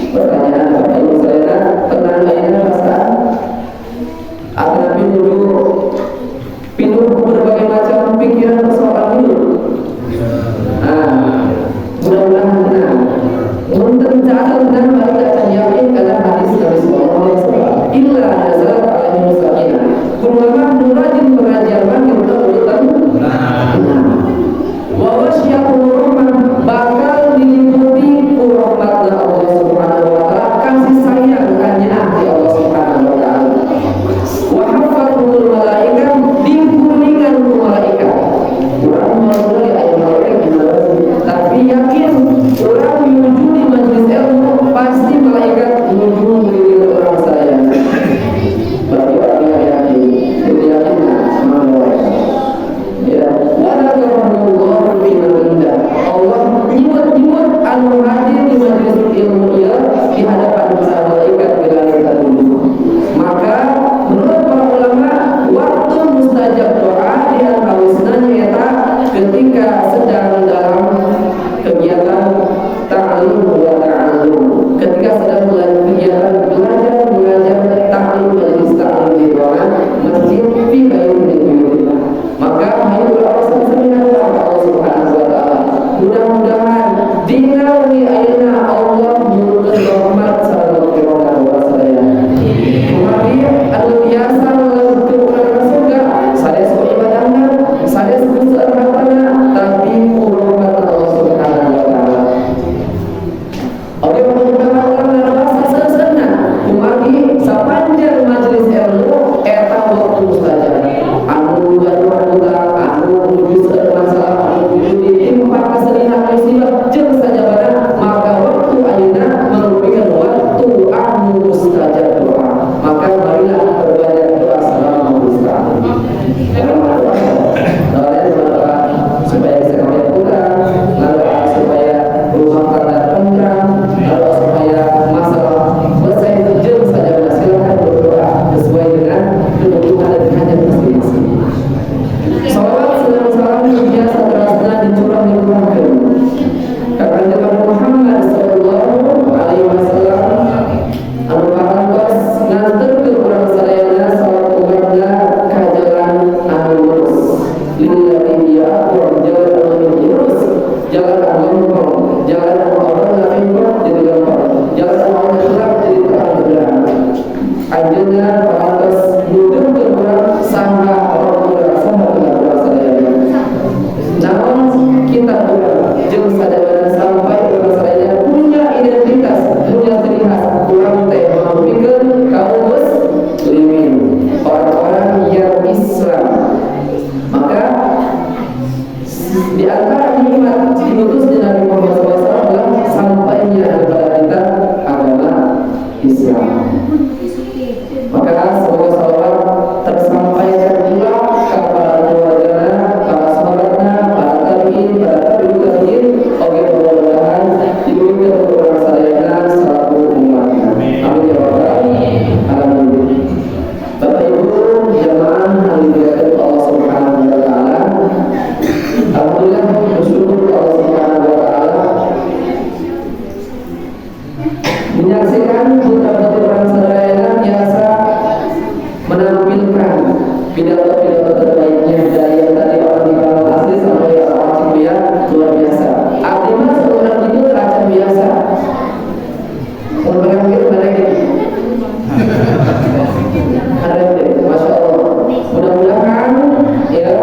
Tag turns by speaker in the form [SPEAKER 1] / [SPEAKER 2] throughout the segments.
[SPEAKER 1] Pertanyaan Bapak Ibu saya, tenang Anjeunna parantos nuduhkeun urang sangga orang rasa meulah sadayana. Namun kita urang jeung sadayana sampai urang sadayana punya identitas, punya ciri khas. Urang teh mangpikeun kaum muslimin, orang-orang yang Islam. Maka di antara nikmat diutus di Nabi Muhammad SAW adalah sampainya kepada kita agama Islam. Maka semoga salawat tersampaikan pula kepada keluarga, para sahabatnya, para tabi'in, para tabi'ut tabi'in, oke mudah-mudahan diberikan kepada sadayana selaku umat. Amin ya rabbal alamin. Bapak Ibu jamaah yang dimuliakan Allah Subhanahu wa taala. Alhamdulillah bersyukur Allah Subhanahu wa taala menyaksikan putra-putri orang sadayana biasa menampilkan pidato-pidato terbaiknya dari yang tadi orang di kalangan asli sampai orang cimbian luar biasa. Artinya seorang itu teracam biasa. Orang yang mana ini? Ada deh, masya Allah. Mudah-mudahan ya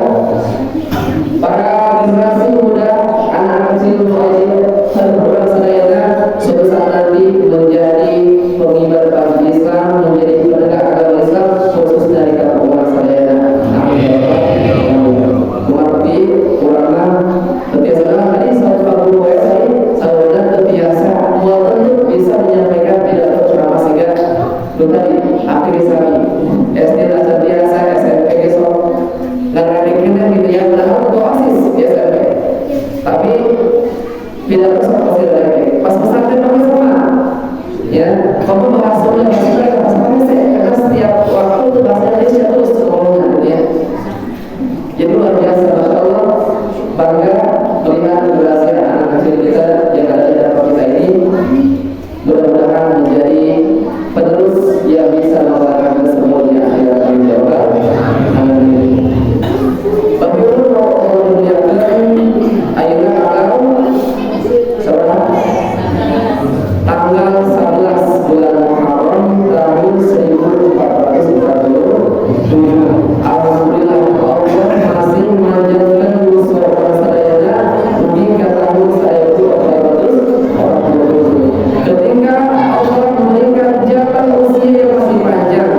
[SPEAKER 1] para generasi muda, anak kecil orang sadayana suatu saat nanti menjadi pengibar bangsa Islam, menjadi penegak agama Islam khusus dari kalangan orang sadayana. Amin. Mengerti kuranglah terbiasa tadi sahabat Abu Hurairah sahabat terbiasa untuk bisa menyampaikan pidato ceramah sehingga tadi akhir sekali SD dasar biasa SMP besok nggak redekinnya gitu ya, padahal itu osis di SMP tapi pidato sama osis lagi pas pesantren kami sama ya kamu bahas soalnya bahasa mereka bahasa Indonesia karena setiap waktu itu bahasa Indonesia terus ngomongnya gitu ya. Jadi luar biasa, masya Allah, bangga melihat generasi anak kecil kita yang ada di dalam kita ini. Mudah-mudahan menjadi penerus yang bisa melakukan semuanya akhirat amin ya rabbal alamin. Tapi kalau memuliakan ayeuna kalau tanggal 11 bulan Muharram tahun 1447. Alhamdulillah Allah masih melanjutkan usaha orang sadayana hingga tahun 1447. Ketika Allah memberikan jatah usia yang masih panjang,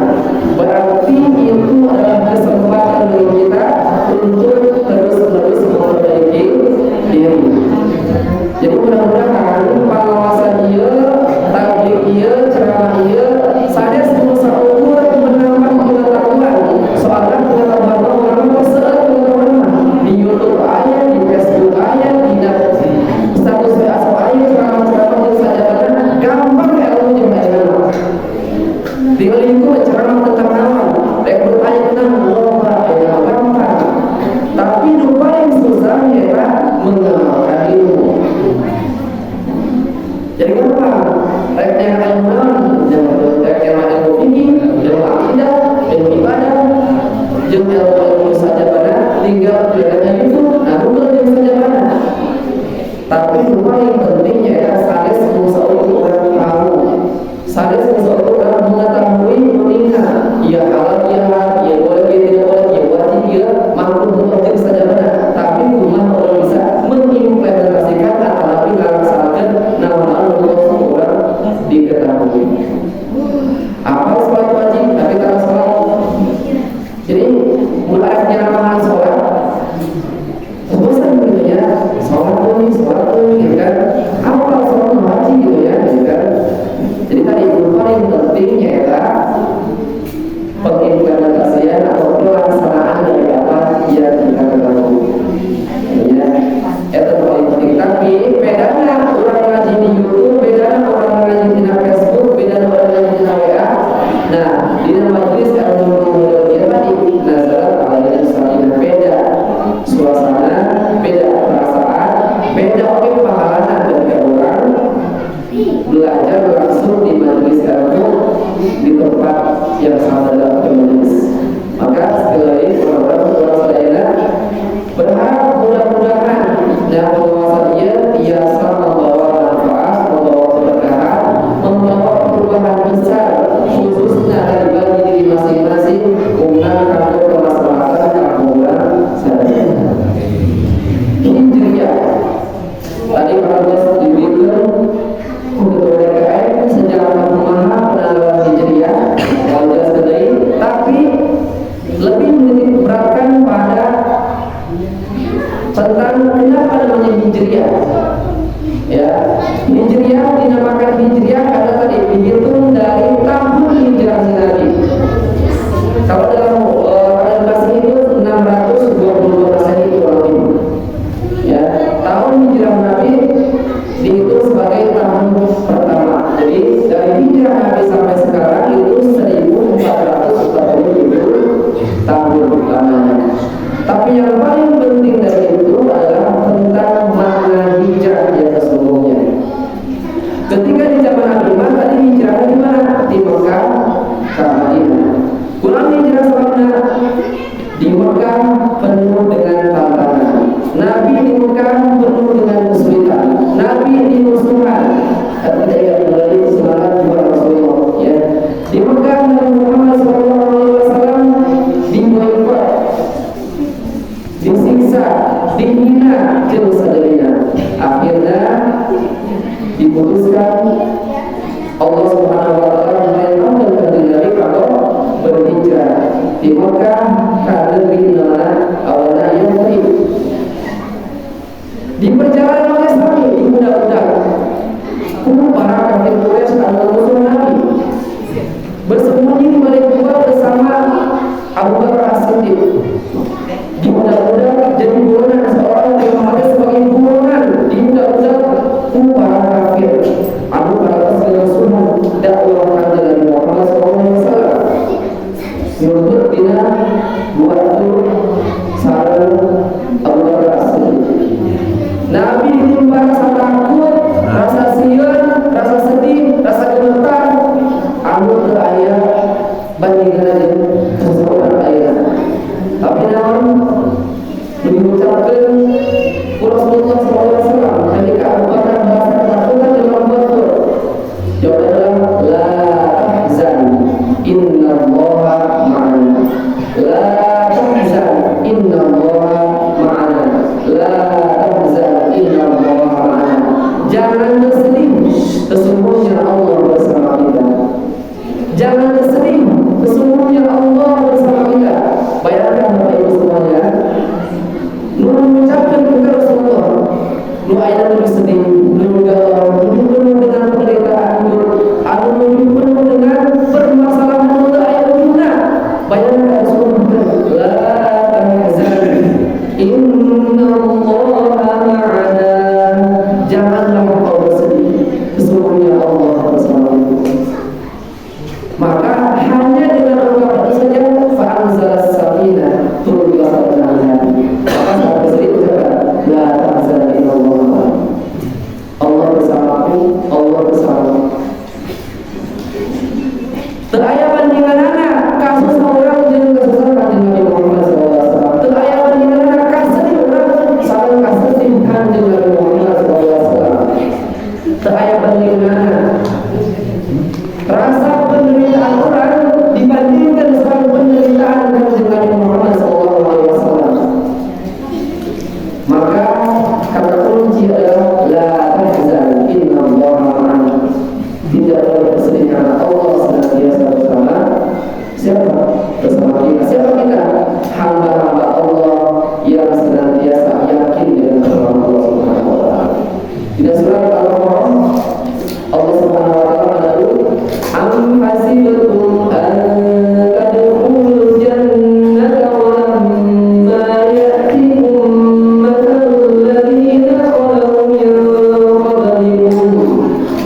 [SPEAKER 1] berarti itu adalah kesempatan bagi kita untuk terus-menerus memperbaiki diri. Jadi mudah-mudahan pengawasan dia, tabligh dia, ceramah dia, saya sebisa ukur menambah pengetahuan. Soalnya pengetahuan orang perseut pengetahuan di YouTube aja, di Facebook aja, di status WA aja, ceramah-ceramah yang saja gampang ya Allah jemaah. Tinggal itu ceramah tentang naon, rekrut aja tentang lomba ya gampang. Tapi yang paling susah ya mengamalkan ilmu. Jadi gampang, yang ilmu yang ilmu tinggi, ilmu akidah, ilmu ibadah, ilmu saja pada tinggal kelihatannya itu, nah bukan yang saja pada. Tapi yang paling pentingnya ya sanes musawarah orang tahu, sanes musawarah orang mengetahui meningkat, ya halal ya haram, ya boleh ya tidak boleh, ya wajib ya mampu untuk saja pada. Tapi rumah orang bisa mengimplementasikan tetapi melaksanakan nama Allah diketahui. Apa sholat wajib tapi tak sholat. Jadi mulai penyerahan sholat bosan gitu ya, sholat tuh gitu kan, apa sholat wajib gitu ya, gitu kan. Jadi tadi yang paling pentingnya adalah pengimplementasian atau pelaksanaan dari apa yang kita ketahui. Ya, itu paling penting. Tapi bedanya orang ngaji di YouTube, bedanya orang ngaji di Facebook, bedanya orang ngaji di WA. Nah, Mekah penuh dengan kesulitan, Nabi dimusuhkan, tapi tidak melalui semangat jiwa Rasulullah. Ya, di Mekah Nabi Muhammad SAW diboikot, disiksa, dihina, jauh sadarina. Akhirnya diputuskan Allah Subhanahu wa taala memerintahkan kepada Nabi kalau berhijrah di Mekah karena dinamana awalnya Yathrib. Di perjalanan oleh Nabi di budak-budak, para kafir Quraisy adalah musuh Nabi, bersembunyi di balik gua bersama Abu Bakar As-Siddiq. Di budak-budak jadi buronan, seorang yang memakai sebagai buronan di budak-budak para kafir. Abu Bakar As-Siddiq dakwah dari Muhammad SAW. Menuntut dia buat saran Abu Bakar As-Siddiq. Nabi ditimpa rasa takut, rasa sian, rasa sedih, rasa gemetar. Anu ke ayah bandingkan aja seseorang ayah. Tapi namun diucapkan Rasulullah SAW ketika Abu Bakar merasa ketakutan dan membuat jawabannya la tahzan innallaha ma'ana. La tahzan innallaha ma'ana. La tahzan innallaha ma'ana. Jangan bersedih, sesungguhnya Allah bersama kita. Jangan bersedih, sesungguhnya Allah bersama kita. Bayangkan Bapak Ibu semuanya, nu mengucapkan kepada Rasulullah, nu ayat lebih sedih, nu galau, nu penuh dengan penderitaan, nu penuh dengan permasalahan, nu ayat dunia. Bayangkan Rasulullah, la tahzan innallaha ma'ana. Janganlah kau bersedih, sesungguhnya Allah bersama kita. Maka hanya dengan ungkapan itu saja fa'anzalas sakinah, turunlah ketenangan. Maka saat bersedih ucapkan la tahzan innallaha, Allah bersamaku, Allah bersamaku. Teraya bandinganana kasus orang jeung kasus kanjeng Nabi Muhammad SAW. Teraya bandinganana kasus orang sareng kasus kanjeng Nabi Muhammad SAW. Teraya bandinganana rasa penderitaan orang dibandingkan dengan penderitaan kanjeng Nabi Muhammad SAW. Maka kata kunci adalah la tahzan innallaha ma'ana. Tidak boleh bersedih karena Allah senantiasa bersama siapa? Bersama kita. Siapa kita? Hamba-hamba Allah yang senantiasa yakin dengan firman Allah Subhanahu wa taala. Di surat Al-Qur'an Allah Subhanahu wa taala menyebut am hasibtum an tadkhulul jannata wa lamma ya'tikum mathalul ladzina khalu min qablikum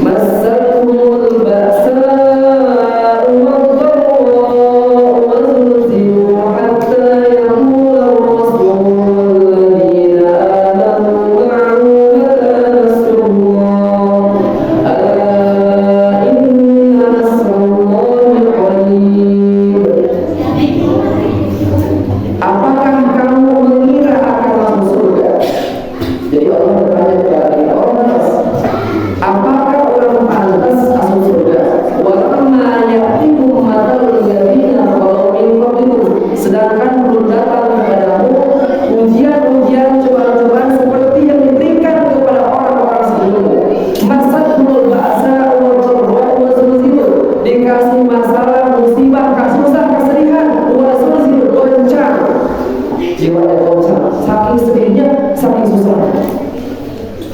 [SPEAKER 1] massatuhumul ba'sa'u wad-dharra'u wa zulzilu hatta yaqula ar-rasulu walladzina amanu ma'ahu mata nasrullah ala inna nasrallahi qarib. Apakah kamu mengira akan masuk surga? Jadi Allah bertanya kepada kita, apakah orang pantas masuk surga? Walamma ya'tikum mathalul ladzina khalu min qablikum, sedangkan belum datang kepadamu ujian-ujian, cobaan-cobaan seperti yang diberikan kepada orang-orang sebelummu. Masatul ba'sa wal dharra wa zulzilu, dikasih masalah, musibah, kesusahan, kesedihan, wa zulzilu, goncang. Jiwanya goncang, saking sedihnya, saking susahnya.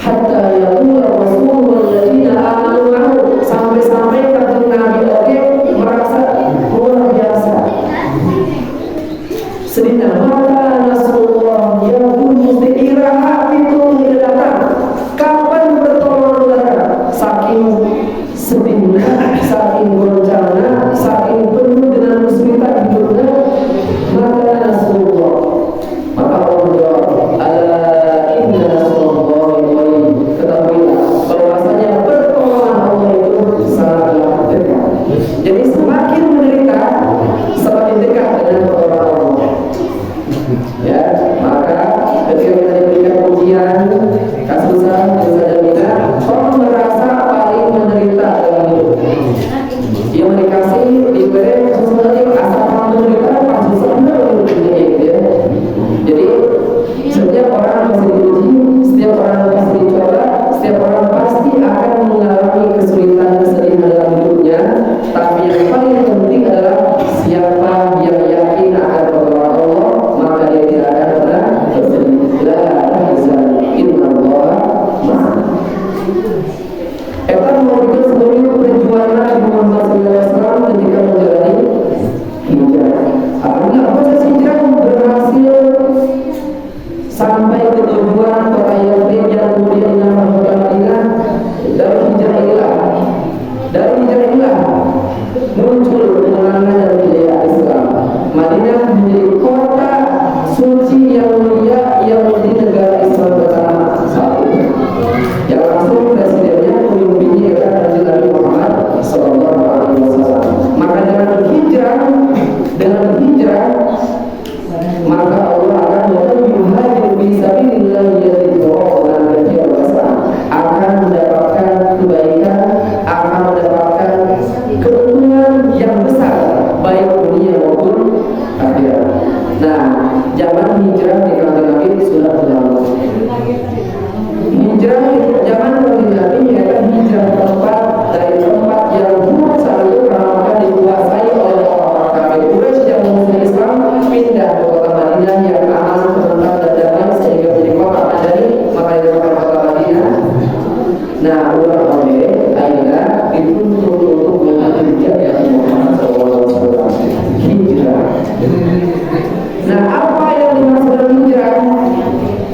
[SPEAKER 1] Hatta yaqula rasul walladzina amanu ma'ahu, sampai-sampai kanjeng Nabi merasa luar biasa sedihnya. Mata nasrullah yang mesti iraha itu tidak datang. Kapan pertolongan datang? Saking sedihnya, saking goncangnya, yang paling penting adalah siapa yang yakin akan pertolongan Allah, maka dia tidak akan pernah bersedih. La tahzan illallah ma'ana. Eta memberikan seluruh perjuangan Nabi Muhammad SAW ketika menjalani hijrah. Apabila proses hijrah berhasil sampai ke tujuan kota Yathrib yang kemudian dinamakan kota Madinah, dari hijrah inilah muncul kemenangan dan kejayaan Islam. Madinah menjadi kota suci yang mulia yang menjadi negara Islam pertama saat itu. Yang langsung presidennya pemimpinnya adalah Nabi Muhammad Sallallahu Alaihi Wasallam. Maka dengan berhijrah maka Allah akan menghajir fisabilillah akan mendapatkan kebaikan, akan mendapatkan keuntungan yang besar baik dunia maupun akhirat. Nah, zaman hijrah di kalangan Nabi sudah berlalu. Hijrah zaman Nabi yaitu hijrah tempat dari tempat yang buruk saat itu karena dikuasai oleh orang-orang kafir Quraisy yang memusuhi Islam, pindah ke kota Madinah yang aman, tenang dan damai sehingga menjadi kota madani, maka dinamakan kota Madinah. Nah, ulama akhirnya dituntut untuk menghijrah ya Muhammad SAW. Hijrah. Nah, apa yang dimaksud dengan hijrah?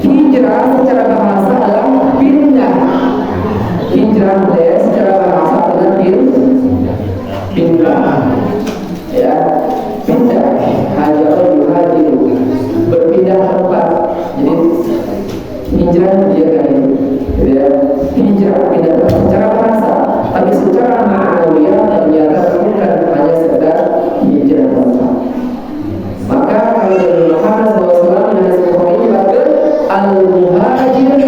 [SPEAKER 1] Hijrah secara bahasa adalah pindah. Hijrah secara bahasa adalah pindah. Ya, pindah. Hajarul yuhajiru, berpindah tempat. Jadi hijrah dia kan ya, hijrah pindah tempat secara bahasa, tapi secara ma'anawiyah ternyata bukan hanya sekedar hijrah tempat. Maka kalau Nabi Muhammad SAW dengan sebuah ini maka al-muhajir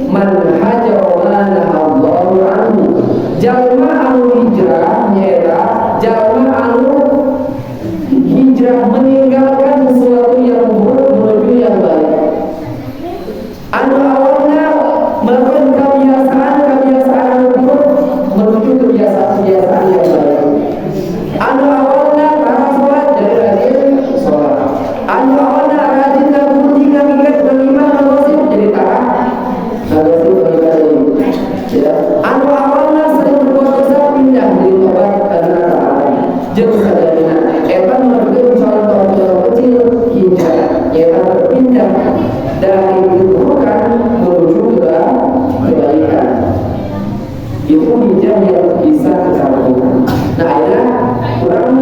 [SPEAKER 1] man hajar ma nahallahu anhu. Jalma anu hijrah nyata, jalma anu hijrah meninggalkan sesuatu yang buruk menuju yang baik. Anu awalnya melakukan kebiasaan buruk menuju kebiasaan yang baik. Anu awalnya rajin sholat jadi rajin sholat. Anu awalnya rajin nabung hingga mikir beriman nagosip jadi taat nagosip beriman. Ya. Anu awalnya sering berbuat dosa pindah dari tobat karena taat. Jeung sadayana eta menurutkeun contoh kecil hijrah, eta berpindah dari keburukan menuju ke kebaikan. Itu hijrah yang bisa kita lakukan. Nah, akhirnya orang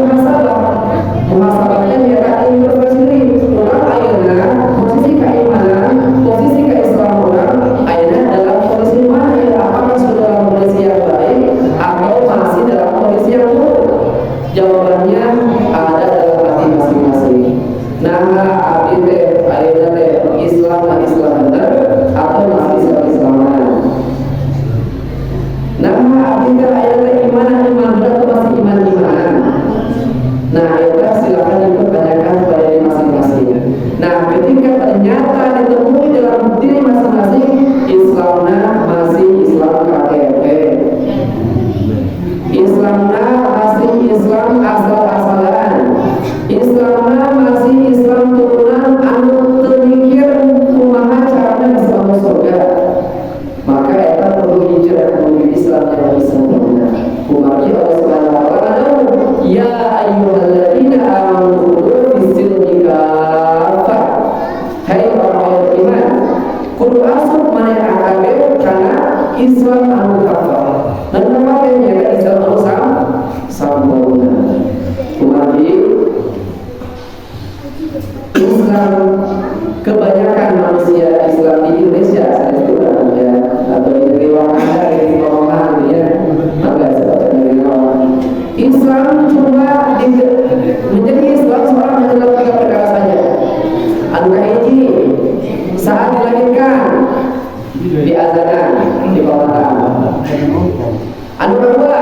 [SPEAKER 1] muhasabahnya dia akan introspeksi diri. Orang akhirnya posisi keimanan, posisi keislaman orang akhirnya dalam posisi mana ya? Apakah sudah dalam kondisi yang baik atau masih dalam kondisi yang buruk? Jawabannya ada dalam hati masing-masing. Nah, abdi teh ayeuna teh Islam benar atau masih Islam-Islaman? Nah, abdi teh ayeuna iman benar atau masih iman-imanan? Nah, itu silakan dipertanyakan pada diri masing-masing. Nah, ketika ternyata ditemui dalam diri masing-masing Islamnya masih Islam KTP, Islamnya masih Islam asal-asalan, Islamnya masih Islam turunan anu teu mikir kumaha carana bisa masuk surga, maka eta perlu hijrah menuju Islam yang sempurna. Umarji Allah Subhanahu wa taala, ya ayyuhalladzina amanu khudhu fis-silmi kaffah. Hai orang beriman, kudu asup maneh kabeh kana Islam anu kafah. Dan kemarin ya Islam anu sempurna. Umarji Islam kebanyakan manusia Islam di Indonesia saya sebutkan ya, atau di negeri Wakanda, di negeri Oman ya, agak seperti negeri Oman. Islam cuma menjadi Islam seorang hanya dalam 3 perkara saja. Anu kahiji saat dilahirkan di azanan di pawatan. Anu kedua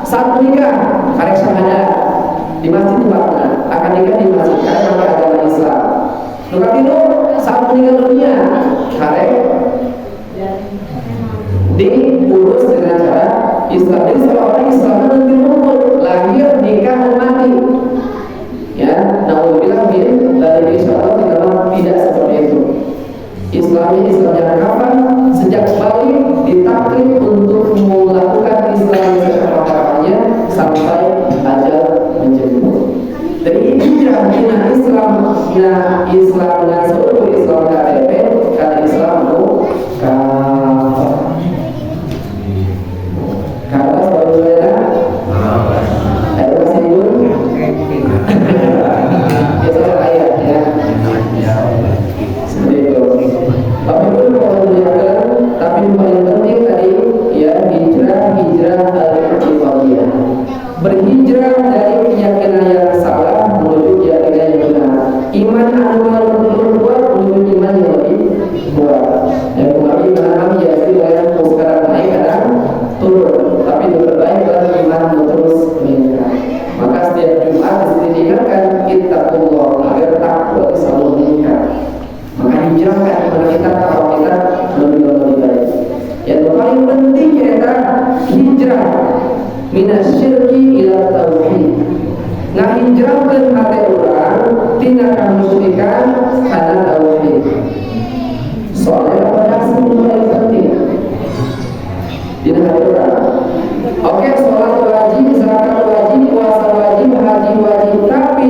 [SPEAKER 1] saat menikah karek syahadat di masjid tempatnya, akan nikah di masjid karena pakai agama Islam. Anu katilu saat meninggal dunia karek diurus dengan cara Islam. Jadi seorang Islam nanti lahir nikah ajal menjemput. Jadi hijrah dina Islam, na Islam na seluruh Islam KTP karena Islam itu kata saudara ada masih dulu itu ayat ya seperti itu. Tapi itu kalau dilihatkan, tapi yang paling penting tadi ya hijrah al-i'tiqadiyah, berhijrah dari keyakinan yang salah menuju keyakinan yang benar, iman anu kuat menuju iman yang lebih kuat. Yang kembali menanam ya yang sekarang naik kadang turun, tapi itu terbaik adalah iman terus meningkat. Maka setiap Jumat diingatkan ittaqullah agar takwa selalu meningkat. Maka hijrahkan iman kita, takwa kita lebih baik. Yang paling penting kita hijrah minasyirki ila tauhid. Ngahijrahkeun hati orang tina kamusyrikan kana tauhid. Soalnya pada paling penting tina hati orang. Oke, sholat wajib, zakat wajib, puasa wajib, haji wajib, tapi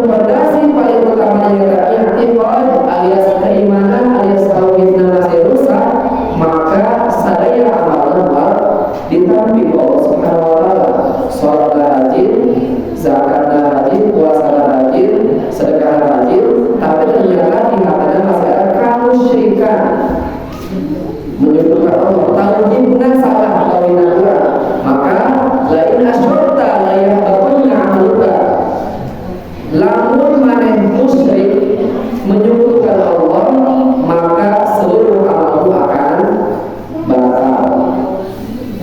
[SPEAKER 1] pondasi paling utama yang i'tiqad alias keimanan alias tauhidna masih rusak, maka sadaya amalan ditampi Allah Subhanahu wa taala. Sholat rajin, zakat rajin, puasa rajin, sedekah rajin, tapi ternyata di hatinya masih ada kemusyrikan, menyebutkan Allah tauhidna salah, tauhidna kurang. Maka lain asyurta layah bakunna amaluka, lamun maneh musyrik menyebutkan Allah, maka seluruh amalmu akan batal.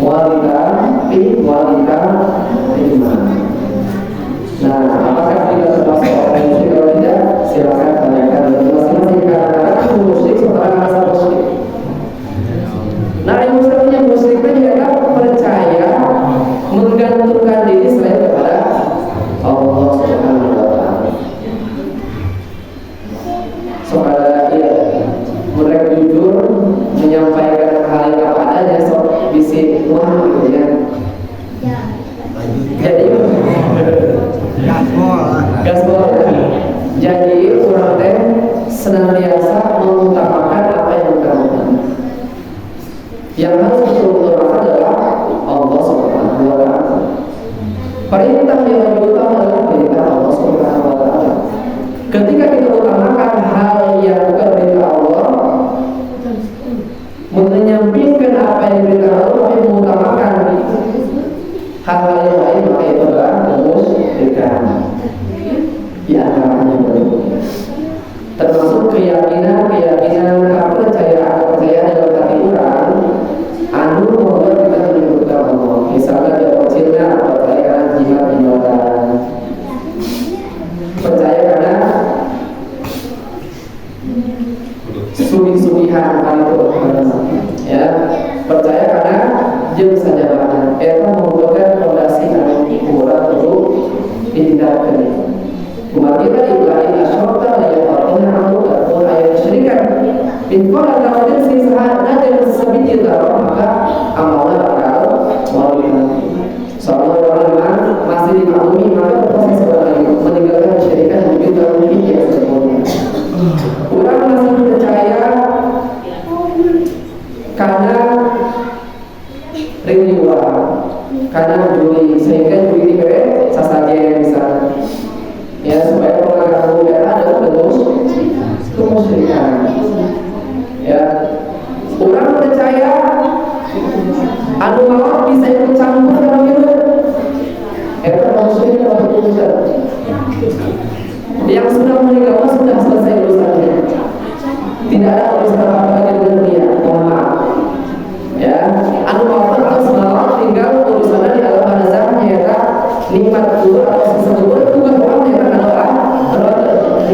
[SPEAKER 1] Wanita iman. Nah, apakah kita termasuk orang musyrik? Kalau tidak, silakan tanyakan masing-masing karena musyrik seorang rasa musyrik. Nah, yang sebenarnya musyrik adalah percaya menggantungkan diri selain kepada Allah Subhanahu wa taala. Saudara ya, mereka jujur menyampaikan hal yang apa adanya, sok bisik wah gitu ya. Jadi gaspol. Jadi orang teh senantiasa mengutamakan apa yang diutamakan. Yang harus diutamakan adalah Allah Subhanahu wa taala. Perintah yang lebih utama adalah perintah Allah Subhanahu wa taala. Ketika kita utamakan hal yang bukan perintah Allah, menyampingkan apa yang perintah Allah, tapi mengutamakan hal-hal yang lain, maka itu adalah kemusyrikan. Di antaranya termasuk keyakinan kepercayaan dalam hati orang anu membuat kita menyebutkan Allah. Misalnya dia kecilnya percaya jimat-jimatan, percaya karena sugi-sugihan ya, percaya karena jeung sajabana eta membuatkan fondasi anu kuat untuk ditinggalkan. Umat kita diulai asyurta yang artinya anu ataupun ayat syirikan. Inqala ta'ala si sahana dan sabiti taruh maka amalnya bakal melalui. Soalnya orang masih dimaklumi maka proses meninggalkan syirikan wujud tauhid yang sempurna. Orang masih percaya karena riwayat, karena juli, sehingga juli diberi sasajen misalnya. Ya supaya orang kamu ada terus kemusyrikan. Ya, orang percaya anu mawar bisa ikut campur dalam hidup. Itu musyrik atau urusan. Yang sudah meninggal sudah selesai urusannya. Tidak ada urusan apa-apa di dunia. Mohon maaf. Ya, anu mawar atau semalam tinggal urusannya di alam barzakh, ya nikmat kubur atau sisa kubur itu bukan orang yang adalah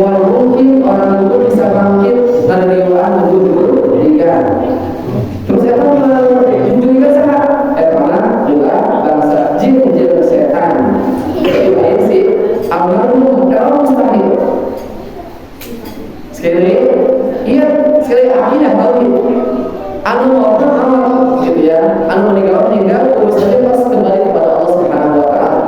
[SPEAKER 1] mungkin orang itu bisa bangkit dari riwayat dulu tiga. Terus apa juga sehat? Karena juga bangsa jin setan. Itu sih amalmu dalam mustahil. Sekali, iya sekali akidah tauhid. Anu orang amal gitu ya, anu meninggal urusannya pas kembali kepada Allah Subhanahu wa taala.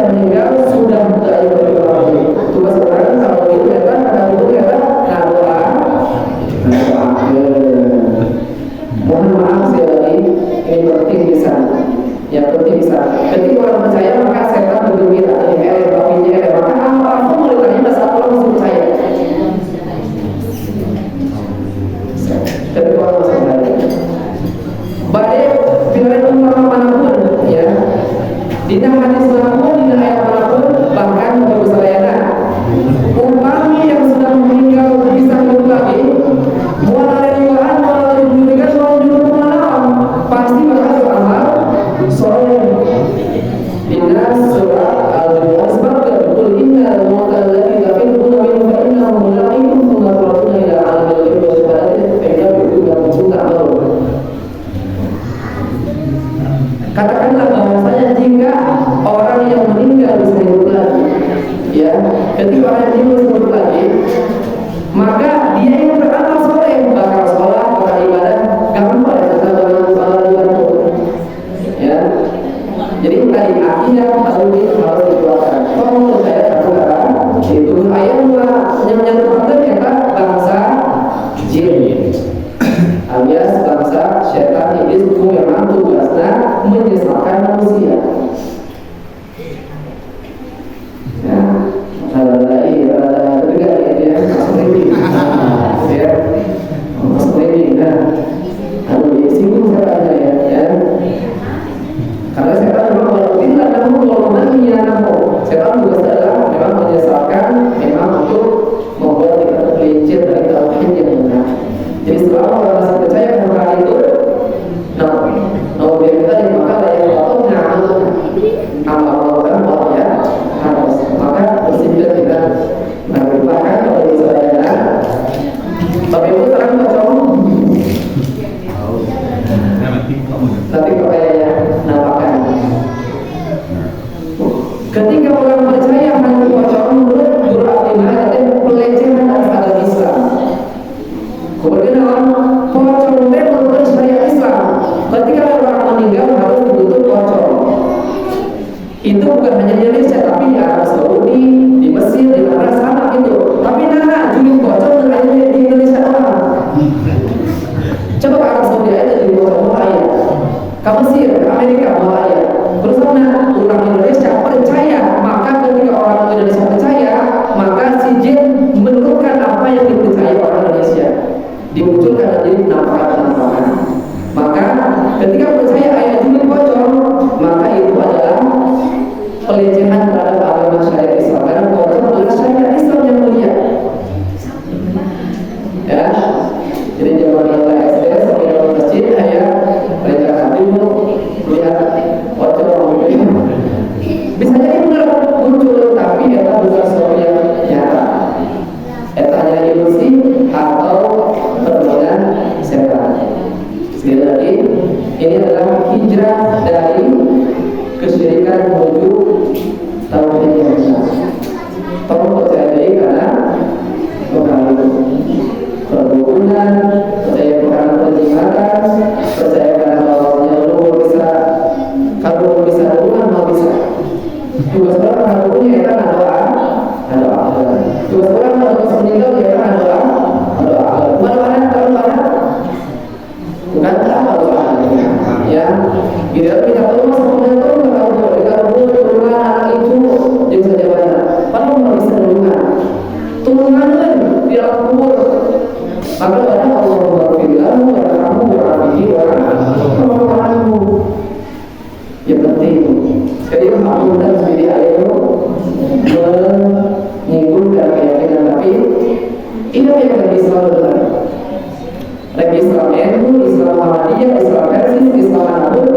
[SPEAKER 1] yang meninggal sudah tidak ada lagi. Tugas orang kalau itu kan ada itu kan doa. Mohon maaf sekali lagi, ini penting bisa. Yang penting bisa. Ketika orang percaya maka setan bergembira. Ini bapinya maka apa boleh tanya saat orang masih percaya. Ketika orang masih percaya. Badai pikiran ulama manapun ya. Di hadis manapun, di ayat manapun, bahkan berusayana. Umpama yang sudah meninggal bisa hidup lagi, mulai riwayat mulai diberikan soal malam pasti bakal beramal soleh. Inna surah al-Jumu'ah sebabkan qul innal mauta alladzi tafirruna minhu fa innahu mulaqikum thumma turaduna ila alamil ghaibi wa syahadati fa innahu bikum ta'malun. Katakanlah bahwasanya jika orang yang meninggal bisa hidup lagi, ya, ketika orang yang meninggal bisa hidup lagi, maka dia yang beramal soleh, bakal sholat, bakal ibadah, gampang ya kita berlalu, ya. Jadi tadi akidah harus dikeluarkan. Kalau menurut saya terbuka, itu ayat yang menyangkut ternyata bangsa jin. Alias bangsa setan iblis itu memang tugasnya menyesatkan manusia. Ya, ada juga ya, seperti ya, seperti nah, lalu singgung saya ya. Karena setan memang walaupun tidak namun setan tugasnya adalah memang menyesatkan, memang untuk membuat kita tergelincir dari tauhid yang benar. Jadi selama orang masih percaya perkara itu, biar kita dimakan yang Allah amal ya harus maka bersedia kita merupakan kalau misalnya tapi itu terang macam tapi kayaknya nampakan ketika orang percaya hanya pocong menurut guru aktimah dan pelecehan atas Islam. Kemudian pocong menurut syariat Islam. Ketika orang meninggal harus ditutup pocong. Itu bukan hanya di Indonesia, tapi di Arab Saudi, di Mesir, di mana sana itu. Tapi julid pocong bukan hanya di Indonesia doang. Coba ke Arab Saudi aja di pocong ayat. Ke Mesir, ke Amerika mau ayat. Terus mana orang Indonesia percaya, maka ketika orang Indonesia percaya, maka si jin menurutkan apa yang dipercaya orang Indonesia. Dimunculkan jadi nampakan-nampakan. Maka ketika percaya ayat julid pocong, maka itu adalah pelecehan terhadap agama syariat Islam. Karena pocong adalah syariat Islam yang mulia. Ya, jadi zaman kita SD sampai ke masjid, ayah rencana dulu lihat pocong. Bisa jadi benar muncul, tapi itu bukan sesuatu yang nyata. Itu hanya ilusi atau permainan setan. Sekali lagi, ini adalah hijrah dari kesyirikan menuju tauhid yang benar. Tolong percaya diri karena perkara perdukunan, percaya perkara penjimatan, percaya karena bahwasanya lu bisa, kalau bisa hubungan mau bisa. Tugas orang kalau punya itu doa. Tugas orang kalau meninggal ya doa. Mana bukan apa doa ya. Kita perlu masuk turunan itu yang saja banyak. Padahal nggak bisa turunan kan di alam kubur. Maka ada Allah berfirman, kamu berarti orang yang penting. Jadi aku dan sendiri itu menyinggung dan keyakinan, tapi ini yang lagi selalu benar. Lagi Islam NU, Islam Muhammadiyah, Islam Persis, Islam manapun,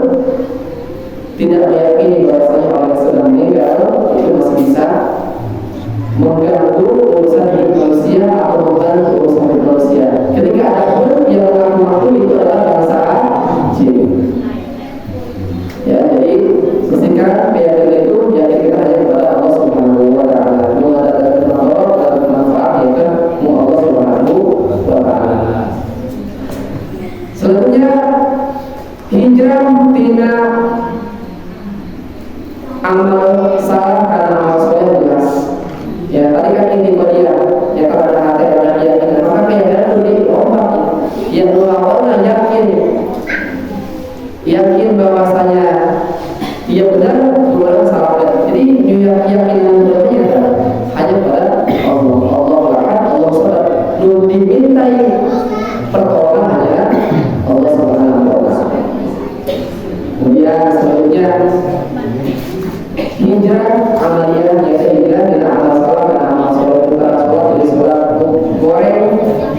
[SPEAKER 1] salah karena amal soleh jelas. Ya tadi kan ini dia, ya kalau ada hati ada keyakinan, maka keyakinan itu diombak. Yang melakukan yakin bahwasanya dia benar, bukan salah. Jadi keyakinan berarti hanya pada Allah. Allah Ahad, Allah Samad. Lu dimintai pertolongan hanya Allah Subhanahu wa Ta'ala. Kemudian selanjutnya hijrah amaliyah, yaitu hijrah dari amal salah ke amal soleh. Antara sholat dari sholat goreng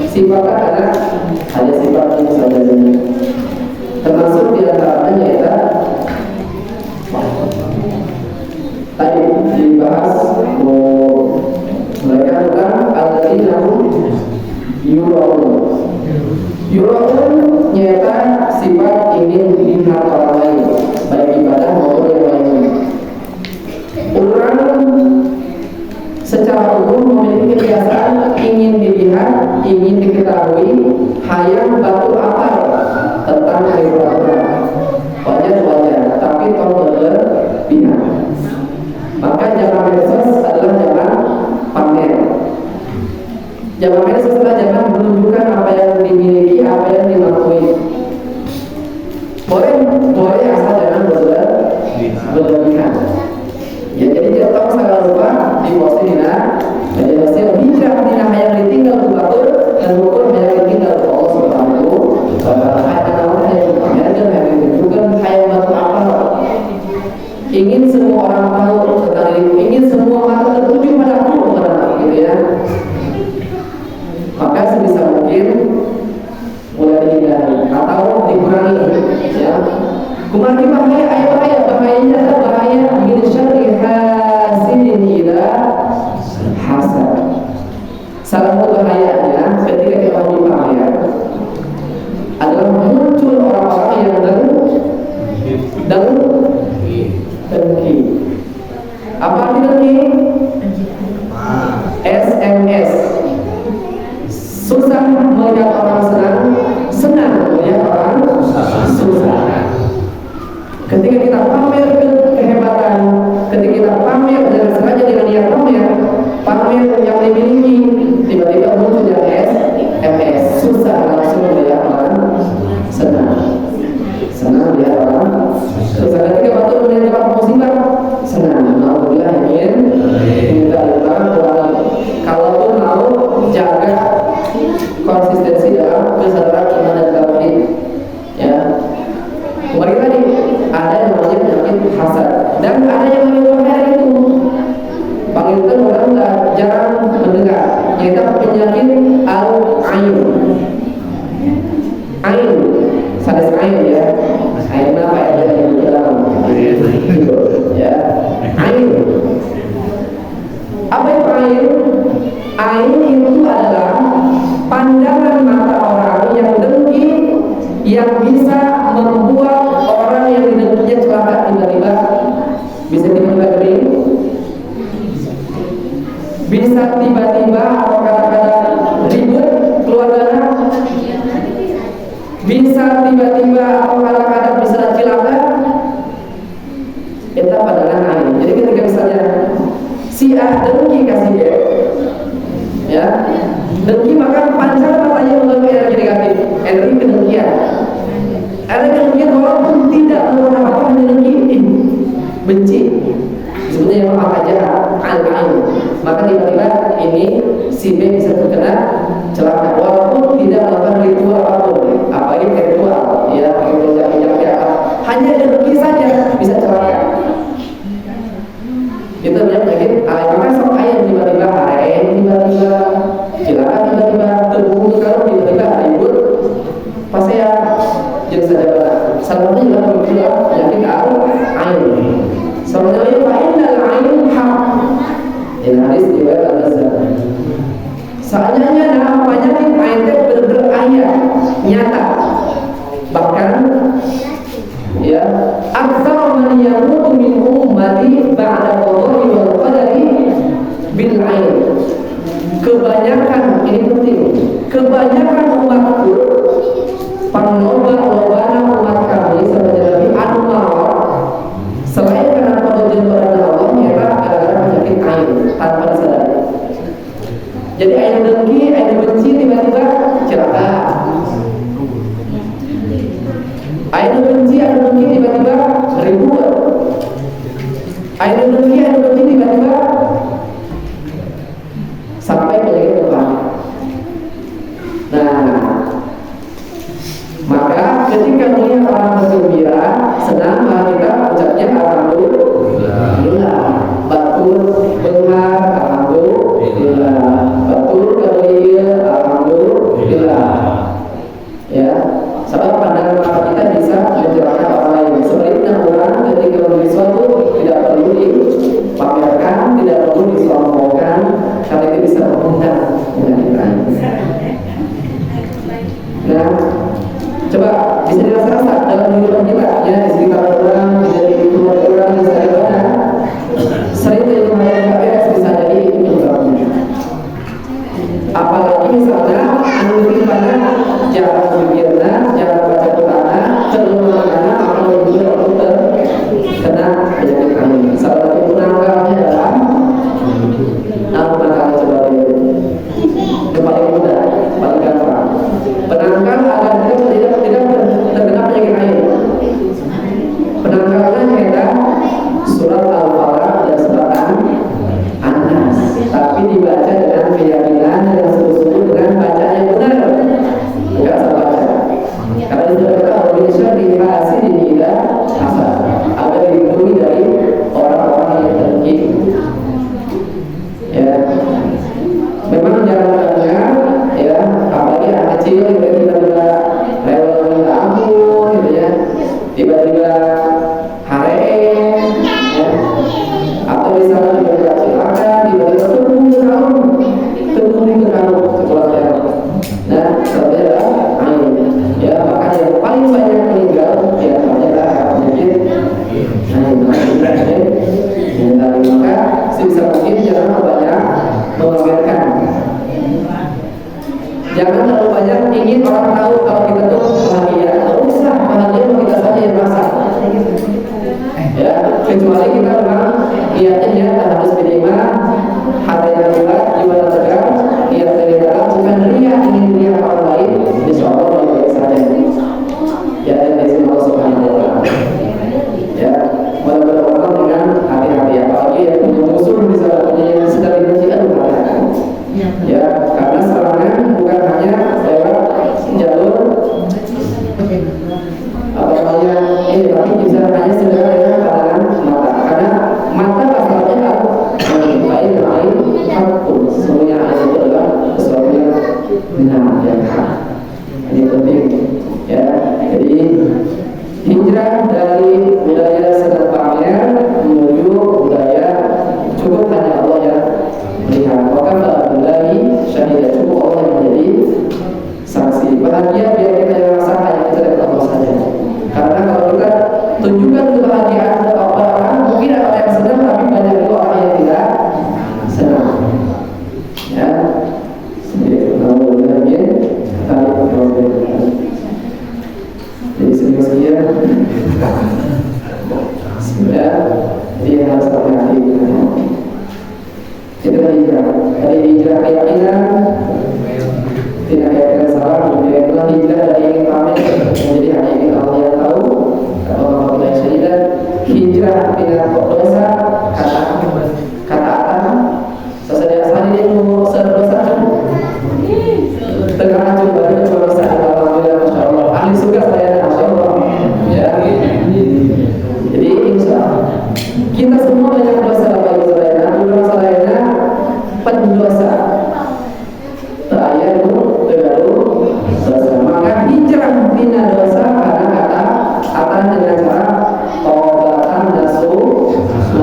[SPEAKER 1] sifatnya karena hanya sifat ini saja. Termasuk di antaranya yaitu tadi dibahas mereka tentang al-ladzina yura'un nyata sifat ingin dilihat orang lain, baik ibadah maupun yang lain. Orang secara umum memiliki kebiasaan ingin dilihat, ingin diketahui, hayang batu akal tentang kehidupan. Wajar, tapi kalau berlebihan. Maka zaman medsos adalah zaman pamer. Zaman medsos adalah zaman menunjukkan apa yang dimiliki, apa yang dimakui. Boleh asal jangan berlebihan. Ya, jadi kita tahu segala lupa di posting media sosial hijrah tidak hanya ditinggal batur dan ukur hanya ditinggal Allah Subhanahu wa Ta'ala. Hanya pamer dan hanya ditunjukkan hanya batu akal. Ingin semua orang tahu tentang diriku, ingin semua mata tertuju padaku, gitu ya. Maka sebisa mungkin mulai dihindari atau dikurangi, ya. Kumangi bahayanya adalah bahaya min syarri hasidin idza hasad. Salah satu bahayanya ketika kita pamer adalah muncul orang-orang yang dengki. Apa arti dengki? SMS. Susah melihat orang senang melihat orang susah. Ketika kita pamer kehebatan, ketika kita pamer dengan sengaja dengan niat pamer yang dimiliki, tiba-tiba muncul yang SMS. Susah langsung melihat orang senang melihat orang susah. Ketika batuk melihat musibah, senang. Alhamdulillah ingin kita lihat. Kalaupun mau jaga konsistensi dalam kesadaran iman dan tauhid, ya. Kemarin tadi ada yang namanya penyakit hasad dan ada yang lebih bahaya itu. Panggilan orang jarang mendengar, yaitu penyakit al-ain. Ain, sadis ain ya. Ain apa ya? Yang di dalam. Ya, ain. Apa itu ain? Ain itu adalah pandangan mata orang yang dengki, yang bisa membuat orang yang didengkinya celaka tiba-tiba, bisa tiba-tiba kering, bisa tiba-tiba atau kadang-kadang ribut keluarganya, bisa tiba-tiba atau kadang-kadang bisa celaka. Itu pandangan ain. Jadi ketika misalnya si A dengki kasih dia, ya, dengki maka pancar matanya melalui energi negatif, energi kedengkian. Energi kedengkian walaupun tidak melakukan apa-apa, hanya dengki, benci. Sebetulnya yang apa aja al-ain. Maka tiba-tiba ini si B bisa terkena celaka walaupun tidak melakukan ritual apapun. Apa ini ritual? Ya, ritual yang hanya dengki saja bisa celaka. Itu penyakit ain. Maka sok ain tiba-tiba ain, tiba-tiba celaka, tiba-tiba terburu kalau tiba-tiba ribut. Pas saya jadi saja salah satunya juga penyakit al-ain. Sebenarnya fa'inal ain haq. Ini hadis riwayat Al-Bazzar. Soalnya penyakit ain itu benar-benar ayat nyata. Bahkan ya, aktsar man yamutu min ummati ba'da qada'i wal qadari bil ain. Kebanyakan, ini penting, kebanyakan umatku panoba-lobana umat kami sebenarnya anu selain karena qada dan qadar Allah, ya Jadi air dengki, air benci tiba-tiba celaka. Air benci, air dengki tiba-tiba ribut. Air dengki, air benci tiba-tiba sampai penyakit depan. Nah, maka ketika melihat orang bergembira, senang, maka kita ucapnya alhamdulillah. Batur benghar, alhamdulillah. Batur kemuliaan, alhamdulillah. Ya, sebab pandangan mata kita bisa mencerahkan orang lain. Sebaliknya orang ketika membeli sesuatu tidak perlu dipamerkan, tidak perlu disombongkan, karena itu bisa mengundang dengan kita. Nah, coba bisa dirasa-rasa dalam kehidupan kita, ya, di sekitar orang, di keluarga orang, di sekitar orang, sering terjadi hal yang tidak beres, bisa jadi penyebabnya. Apalagi misalnya anugerah pada jarang berpikirnya, jarang baca Quran, cenderung anak akan lebih terkena penyakit ini. Salah satu penangkalnya adalah penangkalnya coba dulu. Yang paling mudah, paling gampang. Penangkal agar kita tidak terkena penyakit air. Penangkalnya kita surat Al-Falaq dan surat An-Nas, tapi dibaca dengan keyakinan dan sungguh-sungguh dengan bacaan yang benar, bukan salah baca. Karena itu kita Indonesia dikasih di kita asal agar dilindungi dari orang-orang yang terjadi. Ya, memang jangan ya, apalagi anak kecil tiba-tiba rewel minta ampun, gitu ya, tiba-tiba harem, ya, atau misalnya tiba-tiba silakan, tiba-tiba tunggu di kamu sekolahnya. Nah, sebenarnya adalah air. Ya, maka yang paling banyak meninggal ya adalah penyakit air. Maka sebisa mungkin jangan banyak memamerkan. Jangan terlalu banyak ingin orang tahu kalau kita tuh bahagia. Tidak usah, bahagia kita saja yang merasa. Ya, kecuali kita memang niatnya harus minimal hati yang kuat, jiwa yang tegar, niat dari dalam, bukan ria ingin dilihat orang lain. Insya Allah baik-baik saja. Ya, dan di sini Allah Subhanahu wa Ta'ala. Ya, mudah-mudahan orang dengan hati-hati, apalagi yang punya musuh misalnya punya yang sedang dibenci, aduh hati-hati. Ya, karena serangan bukan hanya lewat jalur apa namanya ini, tapi bisa hanya segera dengan pandangan mata. Karena mata asalnya baik lain hakun, semuanya ada itu adalah sesuatu yang benar yang hak. Ini penting. Ya, jadi hijrah dari budaya senang pamer menuju budaya cukup hanya Allah yang melihat. Maka Alhamdulillah syahidah, cukup Allah yang menjadi saksi. Bahagia biar kita yang rasakan, yang kita dapat Allah saja. Karena kalau kita tunjukkan kebahagiaan kepada orang, mungkin ada orang yang senang, tapi banyak juga orang yang tidak senang. Ya, sedikit Alhamdulillah ya. Jadi sekian. Sudah, dia harus hati-hati. Itu hijrah. Dari hijrah keyakinan, tidak keyakinan salah, kemudian itulah hijrah dari ingin pamit menjadi hanya ingin Allah yang tahu. Kalau Allah tidak syahidah, hijrah dengan dosa, kata sesuai asal ini dosa tengah hancur badan cuma bisa alhamdulillah, masya Allah. Ahli surga saya, masya Allah. Ya, jadi insya Allah kita semua banyak dosa bagi saudara, dosa lainnya pendosa. Terakhir dosa. Maka hijrah bina dosa karena kata dengan cara tobatan nasuha.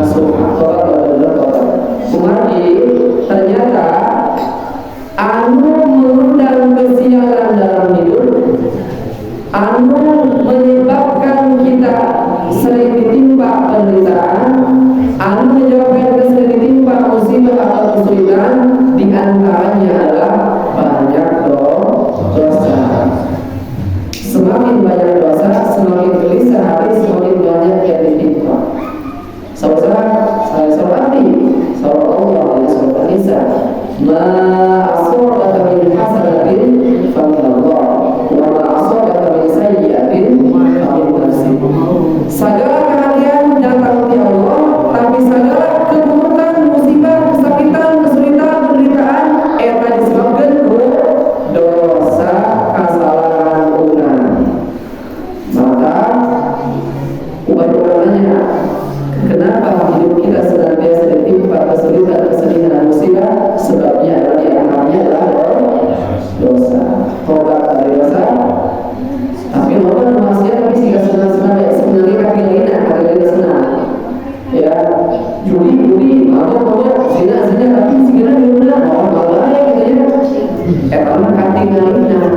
[SPEAKER 1] tingalina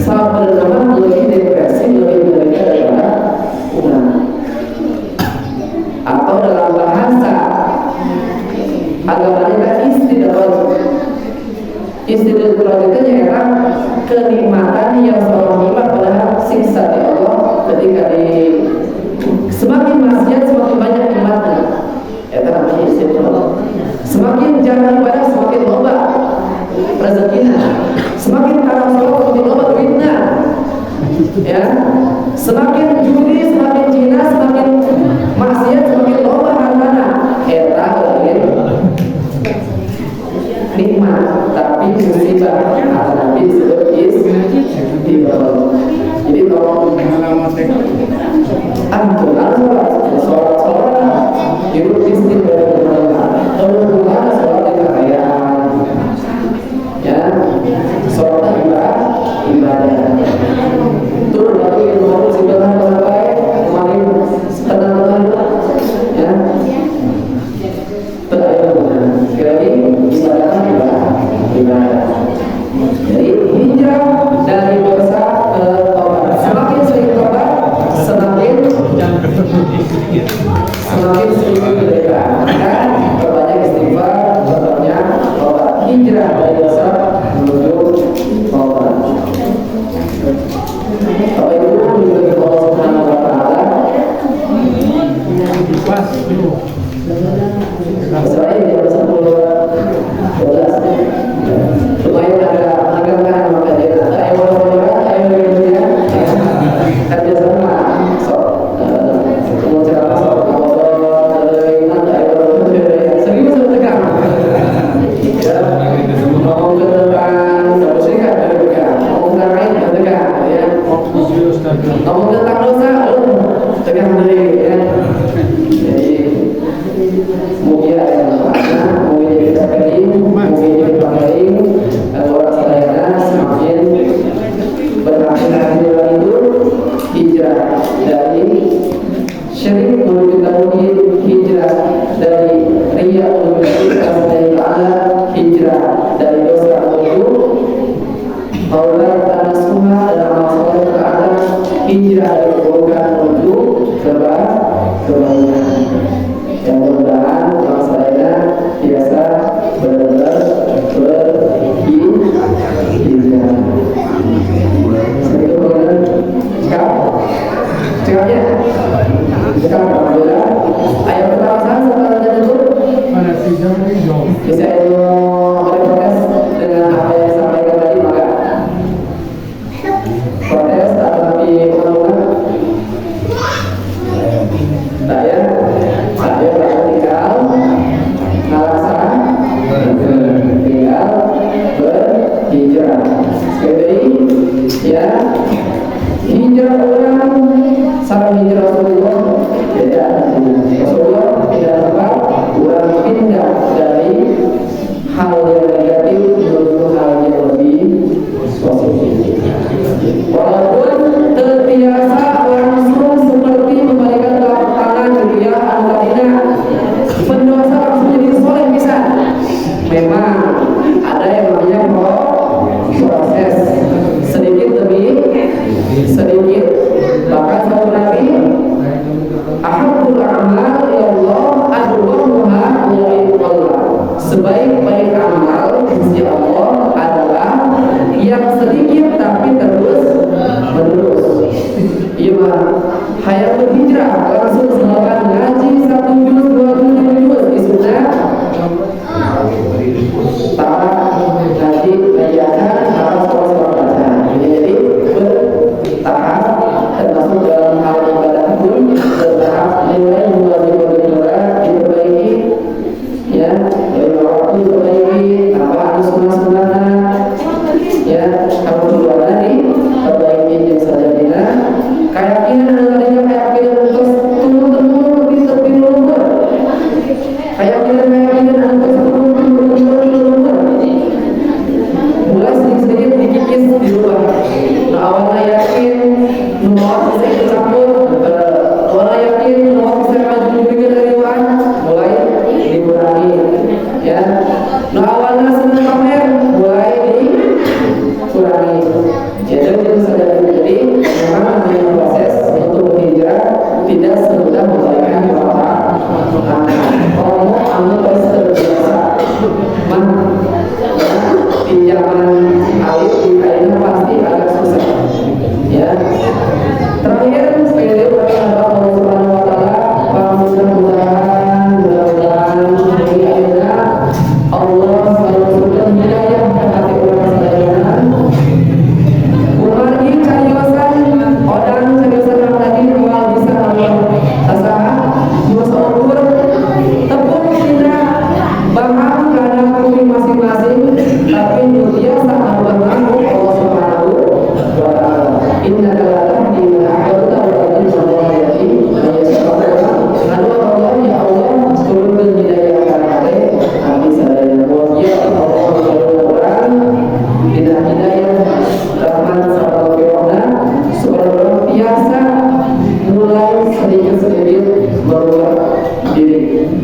[SPEAKER 1] sebenarnya lebih depresi, lebih menderita daripada ulah. Atau dalam bahasa agamanya istidraj. Istidraj itu nyaeta kenikmatan yang seorang nikmat pada siksa di Allah ketika semakin maksiat semakin banyak nikmatnya. Eta namanya istidraj. Semakin jarang ibadah semakin loba rezekinya. Semakin haram sholat semakin loba duitnya. Ya. Semakin judi, semakin zina, semakin maksiat semakin loba hartana. Eta nikmat, tapi musibah atau Nabi disebut istidraj. Jadi kalau antum sholat itu istidraj. Kalau bukan sholat kekayaan, ya sholat ibadah. Turun lagi ilmu musibah sampai kemarin setengah ya. Sekali ibadah. Jadi hijrah dari dosa ke taubat. Semakin sering taubat, semakin sering merdeka. Dan perbanyak istighfar, perbanyak taubat. Hijrah dari dosa menuju taubat. Apa itu juga Allah Subhanahu Wa Taala? Misalnya di ayat 10-12 lumayan agak kan maka dia ayat kan biasa sama mengucapkan serius tegang ya ngomong tentang musyikat tegang ngomong tentang lain tegang ya ngomong tentang dosa tegang dari ya. Jadi mungkin ada yang makna, mungkin kita keling, mungkin kita keling, atau orang sadayana semakin berhati-hati dalam itu hijrah dari syirik menuju tauhid, hijrah dari riya menuju kepada Allah, hijrah dari dosa menuju taubat tanasuha dan masalah ke Allah, hijrah dari keburukan menuju kebaikan. Yang mudah-mudahan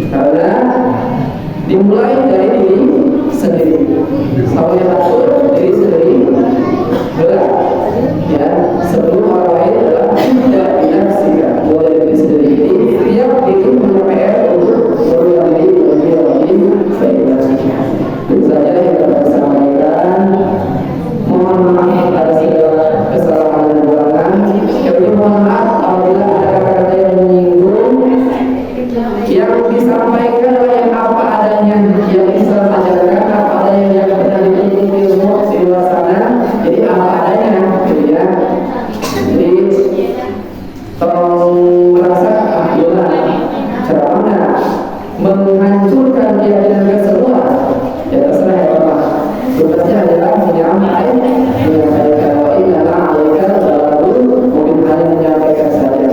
[SPEAKER 1] Karena dimulai dari diri sendiri. Sama yang atur diri sendiri berat. Ya, sebelum orang lain adalah tidak binafsika. Mulai dari diri sendiri. Jadi tiap itu punya PR untuk berulang diri lebih baik. Itu saja yang dapat saya sampaikan. Mohon maaf atas segala kesalahan dan kekurangan. Kami mohon maaf apabila ada kata-kata yang menyinggung. Yang disampaikan oleh apa adanya, yang Islam ajarkan apa adanya, yang benar dituntut ilmu di luar sana. Jadi apa adanya, gitu ya. Jadi tolong merasa ceramah menghancurkan keyakinan kita semua. Ya terserah ya Bapak. Tugasnya adalah menyampaikan wa inna alaika balagul, mungkin hanya menyampaikan saja.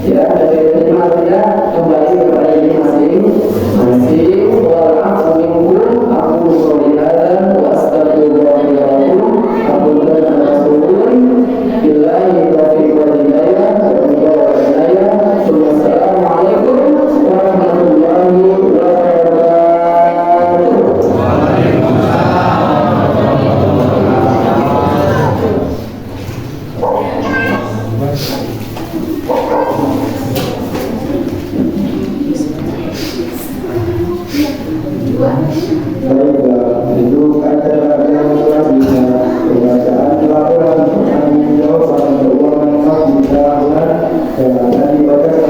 [SPEAKER 1] Ya, dari terima tidak kembali kepada diri masing-masing. Wa'alafu minkum aku qouli hadza wa astaghfirullaha lakum aku dan rasulun billahi taufiq wal hidayah wa hidayah. Wassalamualaikum warahmatullahi wabarakatuh.
[SPEAKER 2] Baiklah, itu acara yang selanjutnya pembacaan laporan pertanggung jawaban keuangan tahunan dan akan dibacakan